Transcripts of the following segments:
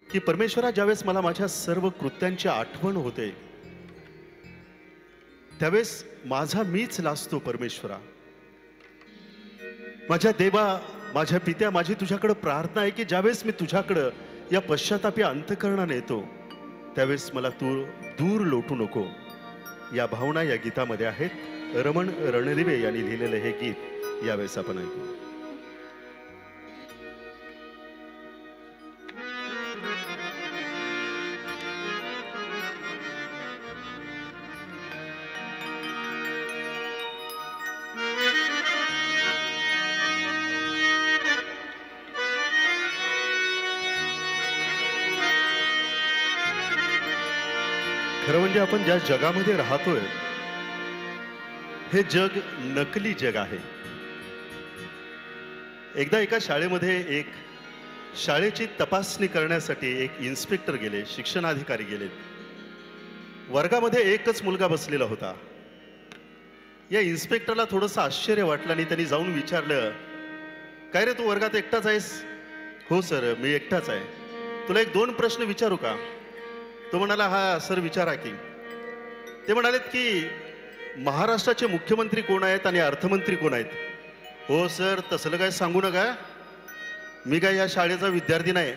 की परमेश्वरा, ज्यावेळेस मला माझ्या सर्व कृत्यांची आठवण होते, त्यावेळेस माझा मीच लाजतो परमेश्वरा. माझ्या देवा, माझ्या पित्या, माझी तुझ्याकडे प्रार्थना आहे की ज्यावेळेस मी तुझ्याकडं या पश्चातापी अंतःकरणाने येतो, त्यावेळेस मला तू दूर लोटू नको. या भावना या गीतामध्ये आहेत. रमण रणदिवे यांनी लिहिलेलं हे गीत यावेळेस आपण ऐकू. खरं म्हणजे आपण ज्या जगामध्ये राहतोय, हे जग नकली जग आहे. एकदा एका शाळेमध्ये एक शाळेची तपासणी करण्यासाठी एक इन्स्पेक्टर गेले, शिक्षणाधिकारी गेले. वर्गामध्ये एकच मुलगा बसलेला होता. या इन्स्पेक्टरला थोडंसं आश्चर्य वाटलं आणि त्यांनी जाऊन विचारलं, काय रे, तू वर्गात एकटाच आहेस? हो सर, मी एकटाच आहे. तुला एक दोन प्रश्न विचारू का? तो म्हणाला, हा सर विचारा की. ते म्हणालेत की महाराष्ट्राचे मुख्यमंत्री कोण आहेत आणि अर्थमंत्री कोण आहेत? हो सर, तसलं काय सांगू नका, मी काय या शाळेचा विद्यार्थी नाही,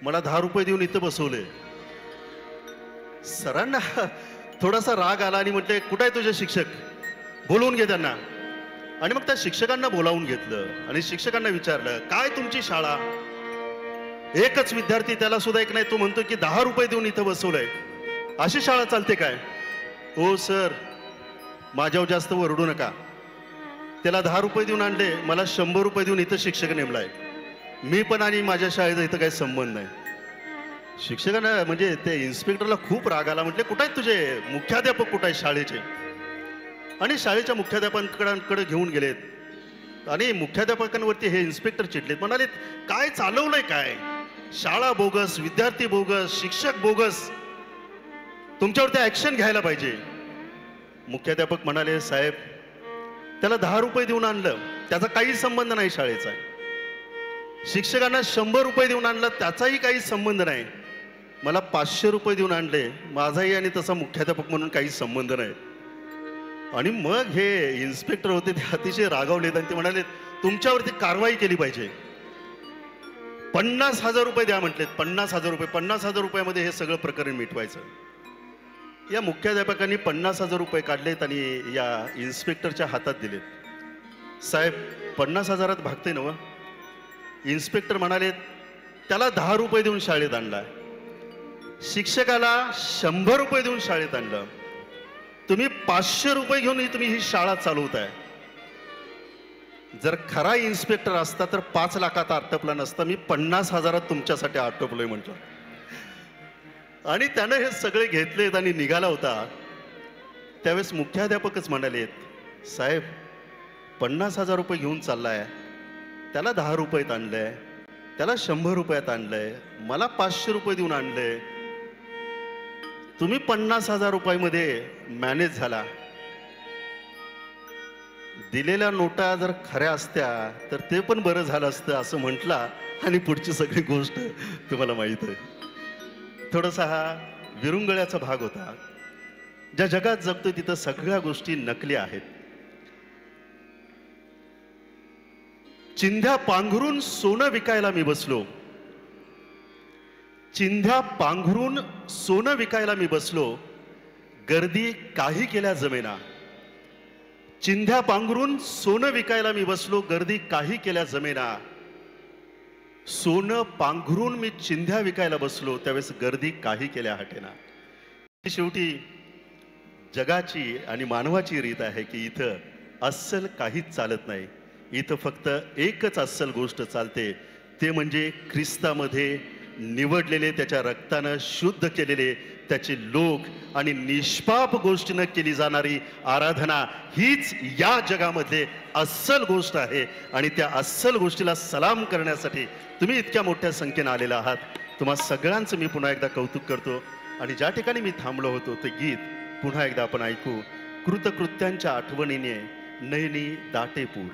मला 10 रुपये देऊन इथं बसवले. सरांना थोडासा राग आला आणि म्हटले, कुठे आहे तुझे शिक्षक? बोलवून घे त्यांना. आणि मग त्या शिक्षकांना बोलावून घेतलं आणि शिक्षकांना विचारलं, काय तुमची शाळा? एकच विद्यार्थी, त्याला सुद्धा एक नाही, तो म्हणतो की 10 रुपये देऊन इथं बसवलंय, अशी शाळा चालते काय? हो सर, माझ्यावर जास्त वरडू नका, त्याला 10 रुपये देऊन आणले, मला 100 रुपये देऊन इथं शिक्षक नेमलाय, मी पण आणि माझ्या शाळेचा इथं काही संबंध नाही. शिक्षकांना म्हणजे ते इन्स्पेक्टरला खूप राग आला. म्हटले, कुठे आहेत तुझे मुख्याध्यापक, कुठे आहेत शाळेचे? आणि शाळेच्या मुख्याध्यापकांकडे घेऊन गेलेत आणि मुख्याध्यापकांवरती हे इन्स्पेक्टर चिडलेत. म्हणालेत, काय चालवलंय काय? शाळा बोगस, विद्यार्थी बोगस, शिक्षक बोगस, तुमच्यावरती ऍक्शन घ्यायला पाहिजे. मुख्याध्यापक म्हणाले, साहेब, त्याला 10 रुपये देऊन आणलं, त्याचा काही संबंध नाही शाळेचा. शिक्षकांना 100 रुपये देऊन आणलं, त्याचाही काही संबंध नाही. मला 500 रुपये देऊन आणले, माझाही आणि तसा मुख्याध्यापक म्हणून काही संबंध नाही. आणि मग हे इन्स्पेक्टर होते ते अतिशय रागावलेत आणि ते म्हणाले, तुमच्यावरती कारवाई केली पाहिजे, 50,000 रुपये द्या म्हटलेत. 50,000 रुपये, 50,000 रुपयामध्ये हे सगळं प्रकरण मिटवायचं. या मुख्याध्यापकांनी 50,000 रुपये काढलेत आणि या इन्स्पेक्टरच्या हातात दिलेत. साहेब, 50,000 भागते ना? इन्स्पेक्टर म्हणाले, त्याला 10 रुपये देऊन शाळेत आणला, शिक्षकाला 100 रुपये देऊन शाळेत आणलं, तुम्ही 500 रुपये घेऊन तुम्ही ही शाळा चालवताय. जर खरा इन्स्पेक्टर असता तर 5 लाखात आटपला नसता, मी 50,000 तुमच्यासाठी आटपलोय म्हटलं. आणि त्यानं हे सगळे घेतलेत आणि निघाला होता. त्यावेळेस मुख्याध्यापकच म्हणालेत, साहेब, 50,000 रुपये घेऊन चाललाय, त्याला 10 रुपयात आणलंय, त्याला 100 रुपयात आणलंय, मला 500 रुपये देऊन आणलंय, तुम्ही 50,000 रुपयामध्ये मॅनेज झाला. दिलेल्या नोटा जर खऱ्या असत्या तर ते पण बरं झालं असतं असं म्हटला आणि पुढची सगळी गोष्ट तुम्हाला माहित आहे. थोडासा हा विरुंगळ्याचा भाग होता. ज्या जगात जगतो तिथं सगळ्या गोष्टी नकली आहेत. चिंध्या पांघरून सोनं विकायला मी बसलो, चिंध्या पांघरून सोनं विकायला मी बसलो, गर्दी काही केल्या जमेना. चिंध्या पांघरून सोनं विकायला मी बसलो, गर्दी काही केल्या जमेना. सोनं पांघरून मी चिंध्या विकायला बसलो, त्यावेळेस गर्दी काही केल्या हटेना. शेवटी जगाची आणि मानवाची रीत आहे की इथं अस्सल काहीच चालत नाही. इथं फक्त एकच अस्सल गोष्ट चालते, ते म्हणजे ख्रिस्तामध्ये निवडलेले, त्याच्या रक्तानं शुद्ध केलेले त्याचे लोक आणि निष्पाप गोष्टीनं केली जाणारी आराधना, हीच या जगामध्ये अस्सल गोष्ट आहे. आणि त्या अस्सल गोष्टीला सलाम करण्यासाठी तुम्ही इतक्या मोठ्या संख्येने आलेला आहात. तुम्हा सगळ्यांचं मी पुन्हा एकदा कौतुक करतो. आणि ज्या ठिकाणी मी थांबलो होतो ते गीत पुन्हा एकदा आपण ऐकू. कृतकृत्यांच्या आठवणीने नयनी दाटे पूर.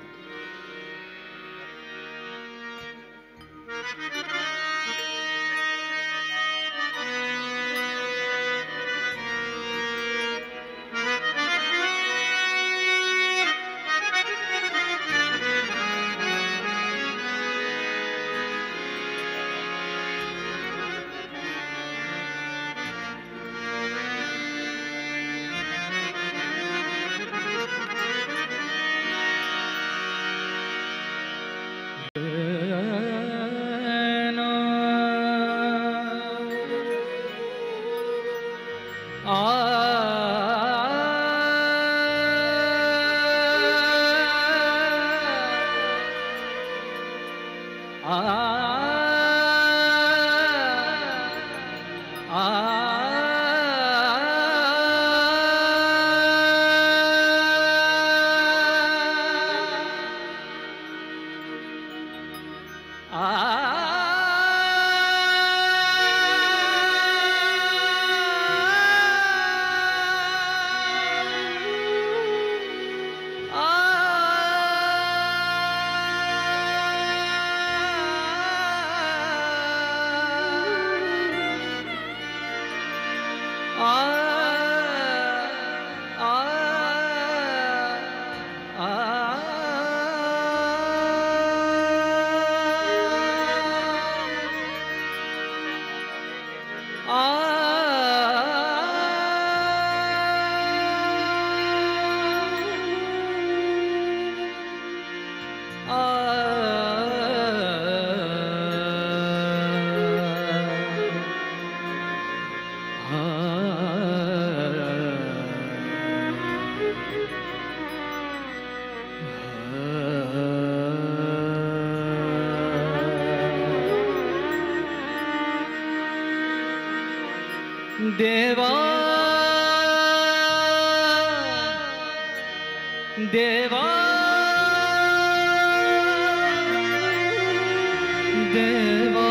देवा देवा देवा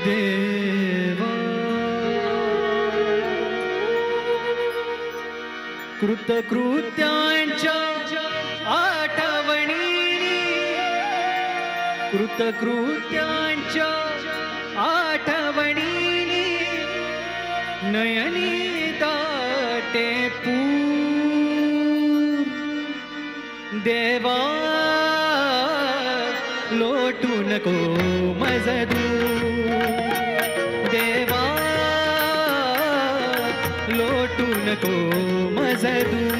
देवा कृतकृत्यांच्या आठवणी कृतकृत्यांच्या आठवणी नयनी दाटे पूर देवा लोटू नको मज दूर देवा लोटू नको मज दूर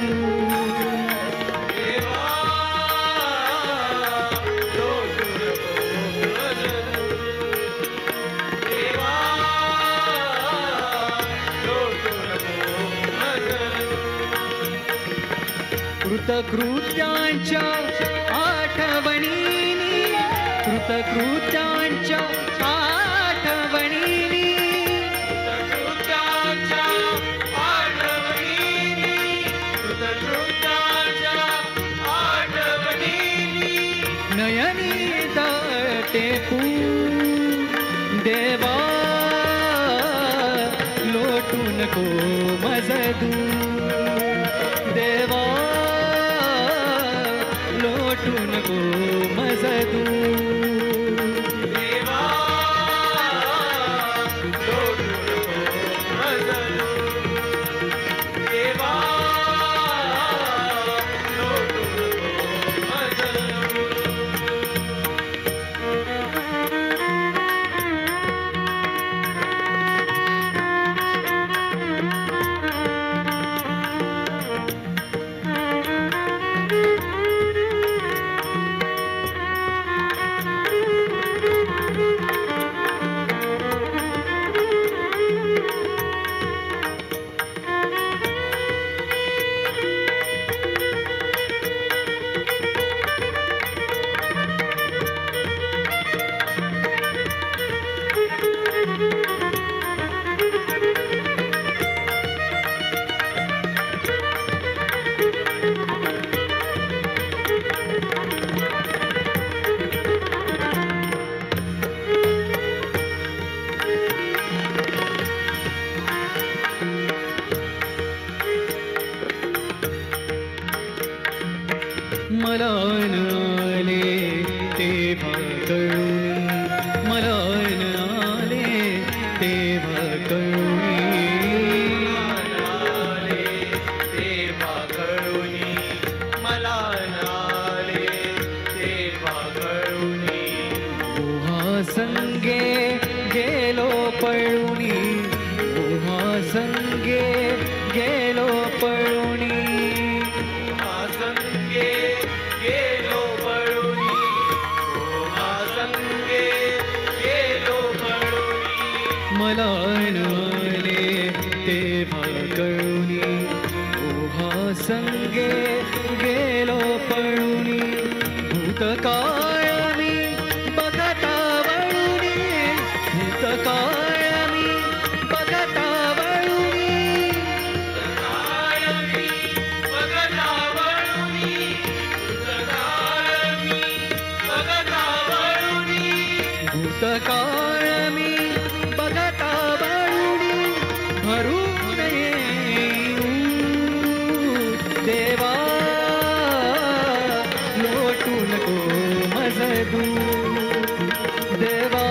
कृतकृत्यांच्या आठवणी कृतकृत्यांच्या आठवणी कृतकृत्यांच्या आठवणी कृतकृत्यांच्या आठवणी नयनी दाटे पूर देवा लोटू नको मज दूर देवा लोटू नको मज दूर देवा लोटू नको मज दूर देवा लोटू नको मज मला आले तेव्हा कळून मला आले तेव्हा कळून आले तेव्हा कळून मला आले तेव्हा कळून उहा संगे गेलो पळून उहा संगे गेलो पळून मला आले तेव्हा कळून ओहा संगे गेलो पळून भूतकाळ मी बघता वळून भूतकाळ मी बघता वळून भूतकाळ मी बघता वळून भरून येऊ देवा लोटू नको मज दूर देवा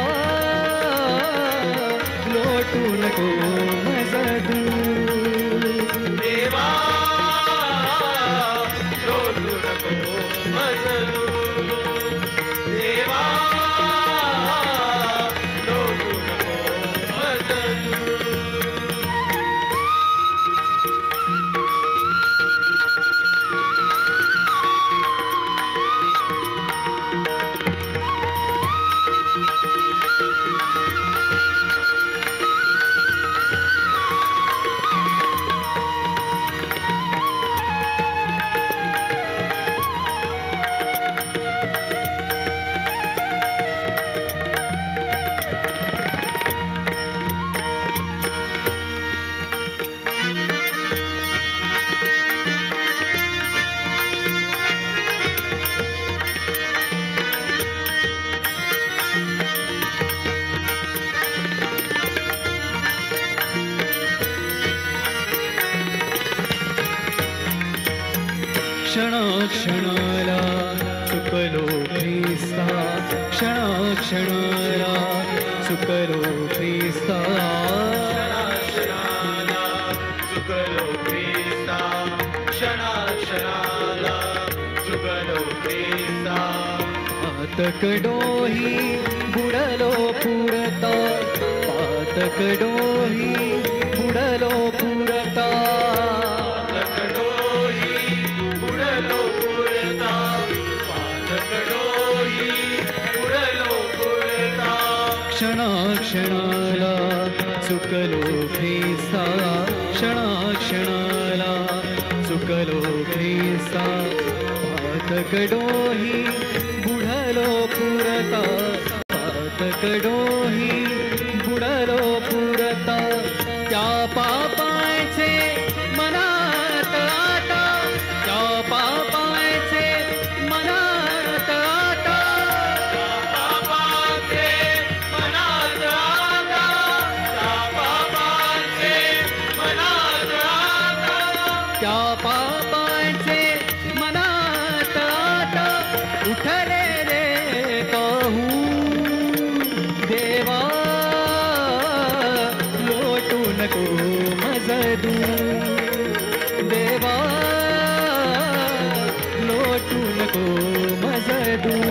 लोटू नको मज दूर देवा लोटू नको मज दूर देवा क्षणाक्षणाला चुकलो ख्रिस्ता, क्षणाक्षणाला चुकलो ख्रिस्ता, क्षणाक्षणाला चुकलो ख्रिस्ता, क्षणाक्षणाला चुकलो ख्रिस्ता. पातकडोही बुडलो पुरता, पातकडोही बुडलो पुरता, पातकडोही बुडलो पुरता, पातकडोही बुडलो पुरता. क्षणाक्षणाला चुकलो ख्रिस्ता, क्षणाक्षणाला चुकलो ख्रिस्ता. पातकडोही बुडलो पुरता, पातकडोही बुडलो पुरता. त्या पापाचे मनात आता, त्या पापाचे मनात आता, पापाचे मनात आता, त्या पापाचे मनात आता. त्या पापाचे मनात आता. उठले रे कहू देवा, लोटू नको मज दूर, देवा लोटू नको मज दूर.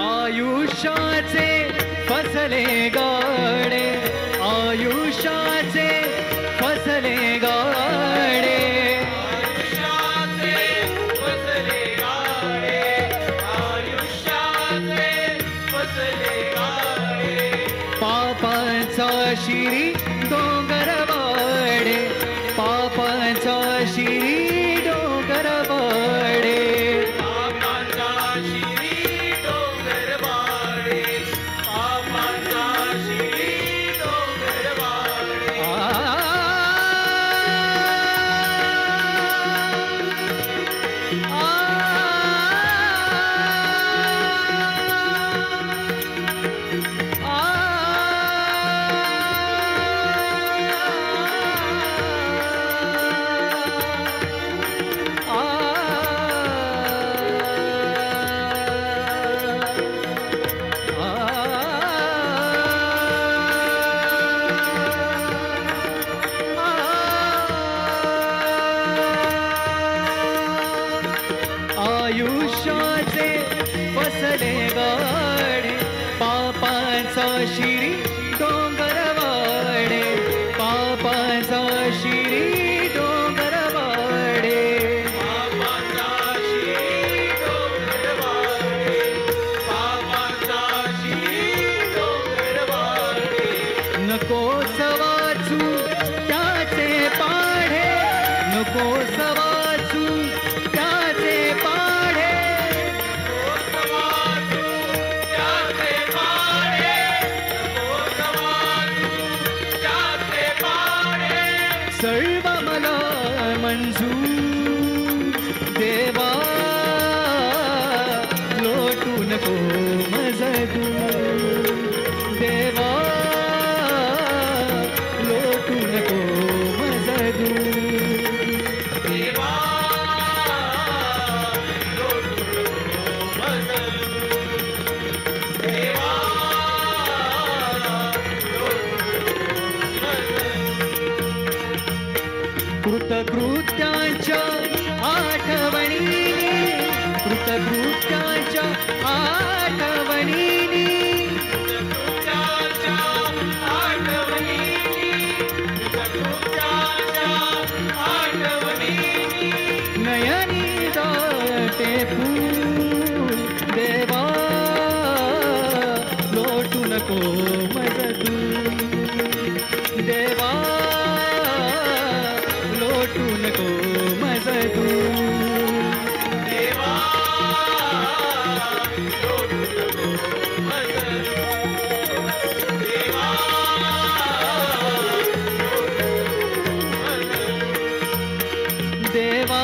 आयुष्याचे फसले गाडे, आयुष्याचे फसले गाडे, आयुष्याचे फसले गाडे, आयुष्याचे फसले गाडे. पापाचा शिरी डोंगर वाडे, पापाचा शिरी डोंगर वाडे. पापाचा शिरी डोंगर वाडे, पापाचा शिरी डोंगर वाडे. आयुष्याचे फसले गाडे, पापाचा शिरी डोंगर वाडे, पापाचा शिरी डोंगर वाडे. पापाचा शिरी डोंगर वाडे, पापाचा शिरी डोंगर वाडे. नको वाचू त्याचे पाढे, नको वाचू त्याचे पाढे, त्याचे पाडे, त्याचे पाडे. सर्व मला मंजूर, देवा लोटू नको मज दूर, देवा लोटू नको मज दूर. देवा कृतकृत्यांच्या आठवणीने कृतकृत्यांच्या आठवणीने कृत्याच्या आठवणीनी कृत्याच्या आठवणीनी नयनी जाते फूल देवा लोटू नको मज तू देवा लोटू नको मज तू देवा लोटू नको मज देवा देवा